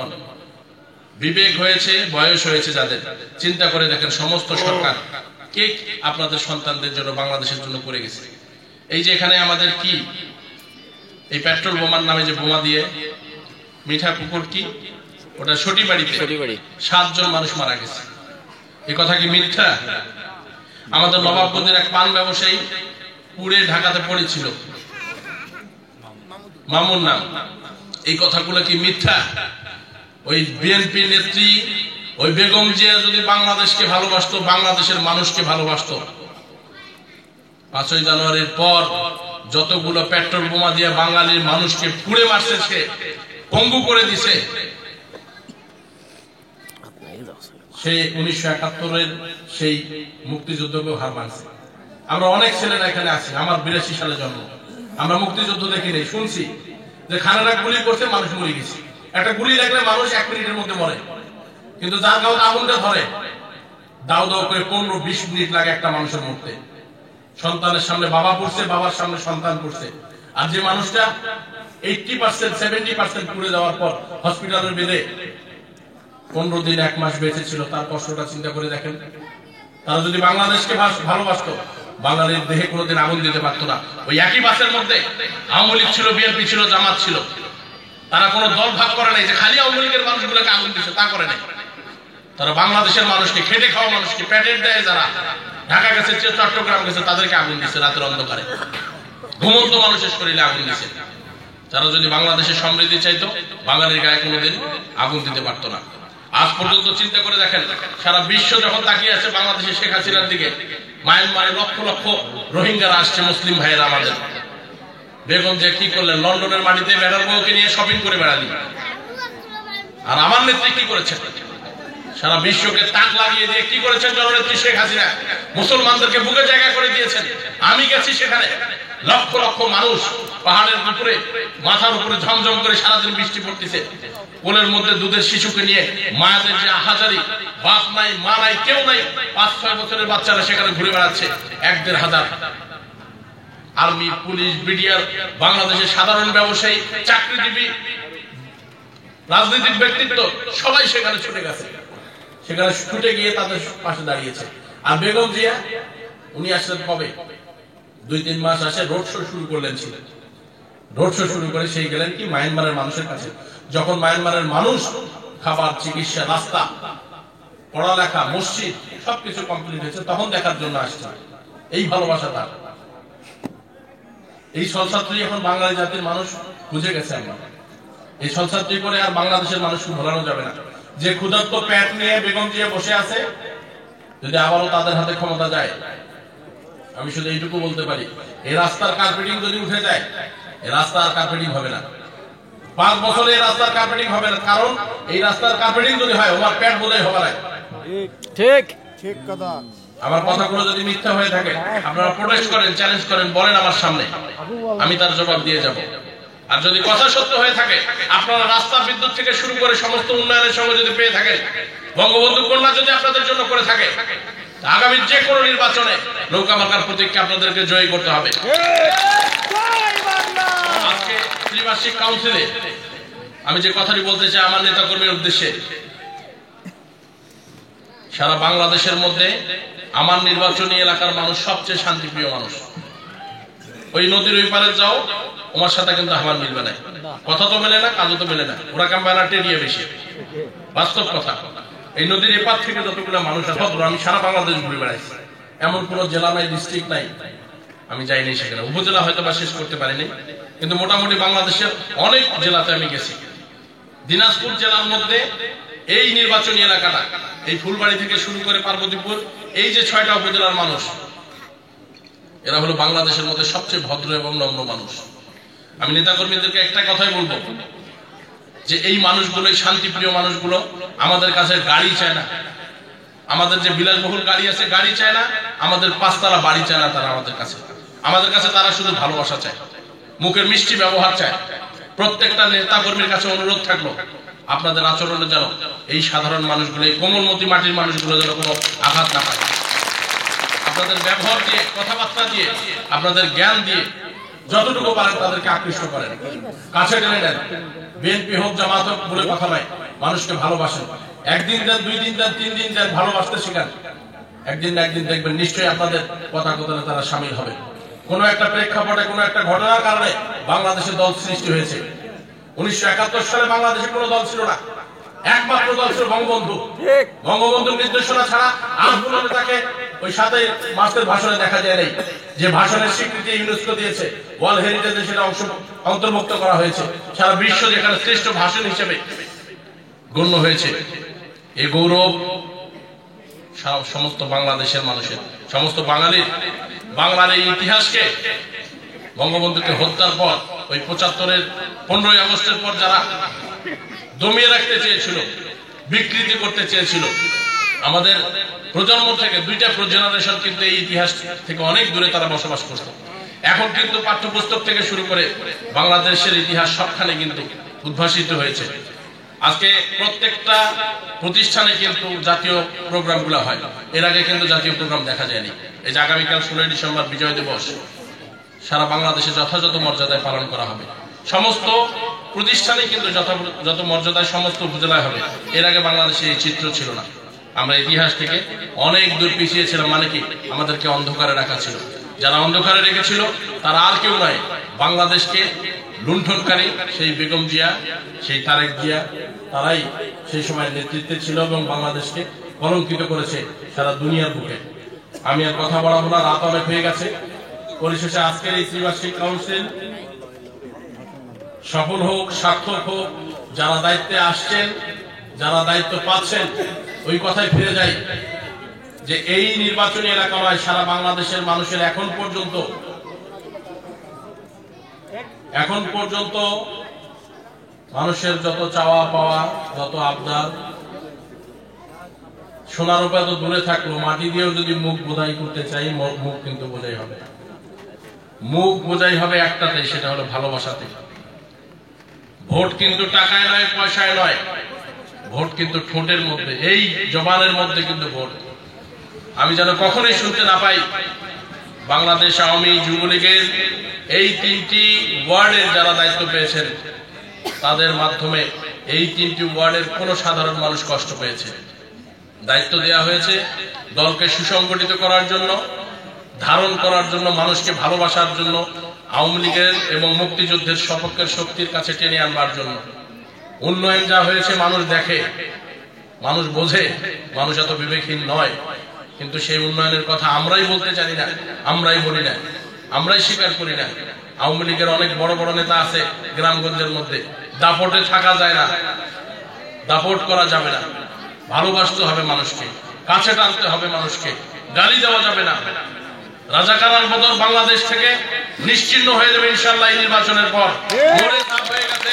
হন, বিবেক হয়েছে, বয়স হয়েছে যাদের, চিন্তা করে দেখেন সমস্ত সরকার কে আপনাদের সন্তানদের জন্য বাংলাদেশের জন্য করে গেছে। এই যে এখানে আমাদের কি এই পেট্রোল বোমার নামে যে বোমা দিয়ে মিঠা পুকুর কি ওটা সটিবাড়িতে 7 জন মানুষ মারা গেছে, এই কথা কি মিথ্যা? আমাদের নবাবগঞ্জের এক পান ব্যবসায়ী পুড়ে ঢাকাতে পড়েছিল, মামুন নাম, এই কথাগুলো কি মিথ্যা? ওই বিএনপি নেত্রী ওই বেগম জিয়া যদি বাংলাদেশকে ভালোবাসতো, বাংলাদেশের মানুষকে ভালোবাসতো, 5ই জানুয়ারির পর যতগুলো পেট্রোল বোমা দিয়ে বাঙালির মানুষকে পুড়ে মারছে, সে পঙ্গু করে দিছে, সে 1971-এর সেই মুক্তিযুদ্ধকেও হার মানছে। আমরা অনেক ছেলেরা এখানে আছি, আমার 82 সালে জন্ম, আমরা মুক্তিযুদ্ধ দেখি নাই, শুনছি যে খানারা গুলি করছে, মানুষ মরে গেছে। একটা গুলি লাগলে মানুষ 1 মিনিটের মধ্যে মরে, কিন্তু যার গায়ে আগুনটা ধরে দাও দাও করে 15-20 মিনিট লাগে একটা মানুষের মরতে। সন্তানের সামনে বাবা পড়ছে, বাবার সামনে সন্তান পড়ছে, আর যে মানুষটা 80% 70% পুড়ে যাওয়ার পর হসপিটালের বেডে 15 দিন 1 মাস বেঁচে ছিল, তার কষ্টটা চিন্তা করে দেখেন। তারা যদি বাংলাদেশকে ভালোবাসতো, বাঙালির দেহে কোনোদিন আগুন দিতে পারতো না। ওই একই বাসের মধ্যে আওয়ামী লীগ ছিল, বিএনপি ছিল, জামাত ছিল, তারা কোনো দল ভাগ করে নাই যে খালি আওয়ামী লীগের মানুষগুলোকে আগুন দিচ্ছে, তা করে নাই। তারা বাংলাদেশের মানুষকে, খেটে খাওয়া মানুষকে, পেটের দেয় যারা ঢাকা গেছে, চট্টগ্রাম গেছে, তাদেরকে আগুন দিচ্ছে রাতের অন্ধকারে, ঘুমন্ত মানুষের শরীরে আগুন দিচ্ছে। তারা যদি বাংলাদেশের সমৃদ্ধি চাইতো, বাঙালির গায়ে কোনোদিন আগুন দিতে পারতো না। আজ পর্যন্ত চিন্তা করে দেখেন, সারা বিশ্ব যখন তাকিয়ে আছে বাংলাদেশের শেখ হাসিনার দিকে, মায়ানমারে লক্ষ লক্ষ রোহিঙ্গারা আসছে, মুসলিম ভাইয়েরা আমাদের, বেগম যে কি করলেন, লন্ডনের মাটিতে বেড়ার বউকে নিয়ে শপিং করে বেড়ালি। আর আমার নেত্রী কি করেছেন, সারা বিশ্বকে তাক লাগিয়ে দিয়ে কি করেছেন জননেত্রী শেখ হাসিনা, মুসলমানদেরকে বুকে জায়গা করে দিয়েছেন। আমি গেছি সেখানে, লক্ষ লক্ষ মানুষ পাহাড়ের উপরে, মাথার উপরে ঝমঝম করে সারাদিন বৃষ্টি পড়তেছে, কোলের মধ্যে দুধের শিশুকে নিয়ে মায়াদের যে আহাজারি, বাপ নাই, মা নাই, কেউ নাই, 5-6 বছরের বাচ্চারা সেখানে ঘুরে বেড়াচ্ছে, 1-1.5 হাজার। আর্মি, পুলিশ, বিডিআর, বাংলাদেশের সাধারণ ব্যবসায়ী, চাকরিজীবী, রাজনৈতিক ব্যক্তিত্ব সবাই সেখানে ছুটে গেছে, সেখানে ছুটে গিয়ে তাদের পাশে দাঁড়িয়েছে। আর বেগম জিয়া উনি আসলেন কবে, 2-3 মাস আসে রোড শো শুরু করলেন, ছিলেন রোড শো শুরু করে সেই গেলেন কি মায়ানমারের মানুষের কাছে। যখন মায়ানমারের মানুষ খাবার, চিকিৎসা, রাস্তা, পড়ালেখা, মসজিদ সবকিছু কমপ্লিট হয়েছে, তখন দেখার জন্য আসছে। এই ভালোবাসা তার, এই ছলছাত্রী এখন বাঙালি জাতির মানুষ বুঝে গেছে। আমরা এই ছলছাত্রী করে আর বাংলাদেশের মানুষকে ভোলানো যাবে না। যে ক্ষুধার্ত পেট নিয়ে বেগম জিয়া বসে আছে, যদি আবারও তাদের হাতে ক্ষমতা যায়, আমি শুধু এইটুকু বলতে পারি, এই রাস্তার কার্পেটিং যদি উঠে যায়, এই রাস্তা আর কার্পেটিং হবে না। 5 বছরে এই রাস্তার কার্পেটিং হবে না, কারণ এই রাস্তার কার্পেটিং যদি হয়, ওনার পেট বোধহয় হবে না। ঠিক ঠিক কথা। আমার কথাগুলো যদি মিথ্যা হয়ে থাকে, আপনারা প্রোটেস্ট করেন, চ্যালেঞ্জ করেন, বলেন আমার সামনে, আমি তার জবাব দিয়ে যাব। আর যদি কথা সত্য হয়ে থাকে, আপনারা রাস্তা, বিদ্যুৎ থেকে শুরু করে সমস্ত উন্নয়নের সঙ্গে যদি পেয়ে থাকেন, বঙ্গবন্ধু কন্যা যদি আপনাদের জন্য করে থাকে, আগামী যে কোনো নির্বাচনে নৌকা মার্কার প্রতীককে আপনাদেরকে জয়ী করতে হবে। আজকে ত্রিবার্ষিক কাউন্সিলে আমি যে কথাটি বলতে চাই আমার নেতা কর্মীর উদ্দেশ্যে, সারা বাংলাদেশের মধ্যে আমার নির্বাচনী এলাকার মানুষ সবচেয়ে শান্তিপ্রিয় মানুষ। ওই নদীর ওই পারে যাও, ওনার সাথে কিন্তু আমার মিলবে না, কথা তো মেলে না, কাজও তো মেলে না, ওরা কাম্বালা টেরিয়ে বেশি, বাস্তব কথা। এই নদীর এপার থেকে যতগুলো মানুষ আছে, আমি সারা বাংলাদেশ ঘুরে বেড়াইছি, এমন কোন জেলা নাই, ডিস্ট্রিক্ট নাই আমি যাইনি সেখানে। উপজেলা হয়তো বা শেষ করতে পারিনি, কিন্তু মোটামুটি বাংলাদেশের অনেক জেলাতে আমি গেছি। দিনাজপুর জেলার মধ্যে এই নির্বাচনী এলাকাটা, এই ফুলবাড়ি থেকে শুরু করে পার্বতীপুর, এই যে 6টা উপজেলার মানুষ, এরা হলো বাংলাদেশের মধ্যে সবচেয়ে ভদ্র এবং নম্র মানুষ। আমি নেতাকর্মীদেরকে একটা কথাই বলবো, যে এই মানুষগুলো, এই শান্তিপ্রিয় মানুষগুলো আমাদের কাছে গাড়ি চায় না, আমাদের যে বিলাসবহুল গাড়ি আছে গাড়ি চায় না, আমাদের 5 তলা বাড়ি চায় না, তারা আমাদের কাছে তারা শুধু ভালোবাসা চায়, মুখের মিষ্টি ব্যবহার চায়। প্রত্যেকটা নেতাকর্মীর কাছে অনুরোধ থাকলো, আপনাদের আচরণে যেন এই সাধারণ মানুষগুলো, এই কোমলমতি মাটির মানুষগুলো যেন কোনো আঘাত না পায়। আপনাদের ব্যবহার দিয়ে, কথাবার্তা দিয়ে, আপনাদের জ্ঞান দিয়ে যতটুকু পারেন তাদেরকে আকৃষ্ট করেন, কাছে টেনে নেন। বিএনপি হোক, জামাত হোক বলে কথা নয়, মানুষকে ভালোবাসেন, একদিন দেন, 2 দিন দেন, 3 দিন দেন, ভালোবাসতে শিখান। একদিন না একদিন দেখবেন নিশ্চয়ই আপনাদের কথা কথানে তারা সামিল হবে। কোন একটা প্রেক্ষাপটে, কোন একটা ঘটনার কারণে বাংলাদেশে দল সৃষ্টি হয়েছে। 1971 সালে বাংলাদেশে কোনো দল ছিল না, একমাত্র দল ছিল বঙ্গবন্ধু। বঙ্গবন্ধুর নির্দেশনা ছাড়া আর কোন নেতাকে ওই 7 মার্চের ভাষণে দেখা যায় নাই, যে ভাষণের স্বীকৃতি ইউনেস্কো দিয়েছে, ওয়ার্ল্ড হেরিটেজে সেটা অন্তর্ভুক্ত করা হয়েছে, সারা বিশ্ব যেখানে শ্রেষ্ঠ ভাষণ হিসেবে গণ্য হয়েছে। এই গৌরব সমস্ত বাংলাদেশের মানুষের, সমস্ত বাঙালির। বাংলার এই ইতিহাসকে বঙ্গবন্ধুকে হত্যার পর, ওই 75-এর 15ই আগস্টের পর যারা দমিয়ে রাখতে চেয়েছিল, বিকৃতি করতে চেয়েছিল, আমাদের প্রজন্ম থেকে 2টা জেনারেশন কিন্তু এই ইতিহাস থেকে অনেক দূরে তারা বসবাস করত। এখন কিন্তু পাঠ্যপুস্তক থেকে শুরু করে বাংলাদেশের ইতিহাস সবখানে কিন্তু উদ্ভাসিত হয়েছে। আজকে প্রত্যেকটা প্রতিষ্ঠানে কিন্তু জাতীয় প্রোগ্রামগুলো হয়, এর আগে কিন্তু জাতীয় প্রোগ্রাম দেখা যায়নি। এই যে আগামীকাল 16ই ডিসেম্বর বিজয় দিবস সারা বাংলাদেশে যথাযথ মর্যাদায় পালন করা হবে। সমস্ত প্রতিষ্ঠানে কিন্তু যত মর্যাদায় সমস্ত উপজেলায় হবে। এর আগে বাংলাদেশে এই চিত্র ছিল না। আমরা ইতিহাস থেকে অনেক দূর পিছিয়ে ছিলাম, মানে কি আমাদেরকে অন্ধকারে রাখা ছিল। যারা অন্ধকারে রেখেছিল তারা আর কেউ নয়, বাংলাদেশকে লুণ্ঠনকারী সেই বেগম জিয়া, সেই তারেক জিয়া, তারাই সেই সময় নেতৃত্বে ছিল এবং বাংলাদেশকে কলঙ্কিত করেছে সারা দুনিয়ার বুকে। আমি আর কথা বলাবো না, রাত অনেক হয়ে গেছে। পরিশেষে আজকের এই ত্রিবার্ষিক কাউন্সিল সফল হোক, সার্থক হোক। যারা দায়িত্বে আসছেন, যারা দায়িত্ব পাচ্ছেন, ওই কথায় ফিরে যাই যে এই নির্বাচনী এলাকা নয়, সারা বাংলাদেশের মানুষের এখন পর্যন্ত মানুষের যত চাওয়া পাওয়া, যত আবদার, সোনার উপরে তো দূরে থাকলো, মাটি দিয়েও যদি মুখ বোঝাই করতে চাই, মুখ কিন্তু বোঝাই হবে। মুখ বোঝাই হবে একটাতেই, সেটা হলো ভালোবাসাতে। ভোট কিন্তু টাকায় নয়, পয়সায় নয়, ভোট কিন্তু ঠোঁটের মধ্যে, এই জবানের মধ্যে কিন্তু ভোট। আমি যেন কখনোই শুনতে না পাই বাংলাদেশ আওয়ামী যুবলীগের এই 3টি ওয়ার্ডের যারা দায়িত্ব পেয়েছেন তাদের মাধ্যমে এই 3টি ওয়ার্ডের কোন সাধারণ মানুষ কষ্ট পেয়েছে। দায়িত্ব দেওয়া হয়েছে দলকে সুসংগঠিত করার জন্য, ধারণ করার জন্য, মানুষকে ভালোবাসার জন্য, আওয়ামী লীগের এবং মুক্তিযুদ্ধের সপক্ষের শক্তির কাছে টেনে আনবার জন্য। উন্নয়ন যা হয়েছে মানুষ দেখে, মানুষ বোঝে, মানুষ এত বিবেকহীন নয়। কিন্তু সেই উন্নয়নের কথা আমরাই বলতে জানি না, আমরাই বলি না, আমরাই স্বীকার করি না। আওয়ামী লীগের অনেক বড় বড় নেতা আছে গ্রামগঞ্জের মধ্যে, দাপটে থাকা যায় না, দাপট করা যাবে না। ভালোবাসতে হবে মানুষকে, কাছে টানতে হবে মানুষকে, গালি দেওয়া যাবে না। রাজাকারার বদল বাংলাদেশ থেকে নিশ্চিহ্ন হয়ে যাবে ইনশাআল্লাহ এই নির্বাচনের পর। মরে সাফ হয়ে গেছে।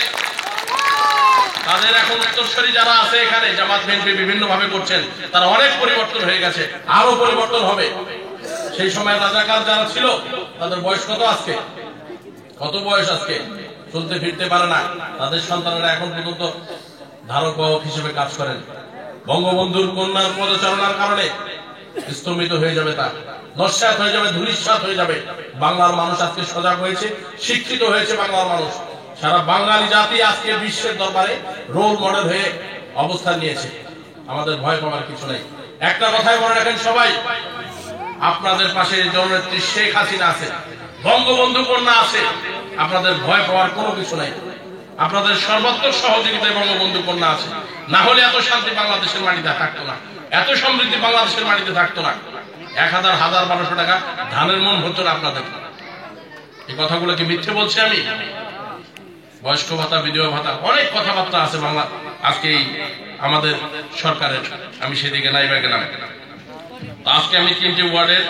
তাদের এখন উত্তরসূরি যারা আছে এখানে, জামাত বিএনপি বিভিন্ন ভাবে করছেন, তারা অনেক পরিবর্তন হয়ে গেছে, আরো পরিবর্তন হবে। সেই সময় রাজাকার যারা ছিল তাদের বয়স কত আজকে, কত বয়স আজকে, চলতে ফিরতে পারে না, তাদের সন্তানেরা এখন পর্যন্ত ধারক বাহক হিসেবে কাজ করেন। বঙ্গবন্ধুর কন্যার পদচারণার কারণে স্তম্ভিত হয়ে যাবে, তা নস্যাৎ হয়ে যাবে, ধূলিসাৎ হয়ে যাবে। বাংলার মানুষ আজকে সজাগ হয়েছে, শিক্ষিত হয়েছে বাংলার মানুষ। সারা বাঙালি জাতি আজকে বিশ্বের দরবারে রোল মডেল হয়ে অবস্থান নিয়েছে। আমাদের ভয় পাওয়ার কিছু নেই। একটা কথাই মনে রাখেন সবাই, আপনাদের পাশে জননেত্রী শেখ হাসিনা আছে, বঙ্গবন্ধু কন্যা আছে, আপনাদের ভয় পাওয়ার কোনো কিছু নাই। আপনাদের সর্বাত্মক সহযোগিতায় বঙ্গবন্ধু কন্যা আছে, না হলে এত শান্তি বাংলাদেশের মাটিতে থাকতো না, এত সমৃদ্ধি বাংলাদেশের মাটিতে থাকতো না। 1000, 1200 টাকা ধানের মন হতো না আপনাদের। এই কথাগুলো কি মিথ্যে বলছি আমি? বয়স্ক ভাতা, বিধবা ভাতা, অনেক কথাবার্তা আছে বাংলা আজকে আমাদের সরকারের। আমি সেদিকে নাই বা গেলাম। আজকে আমি 3টি ওয়ার্ডের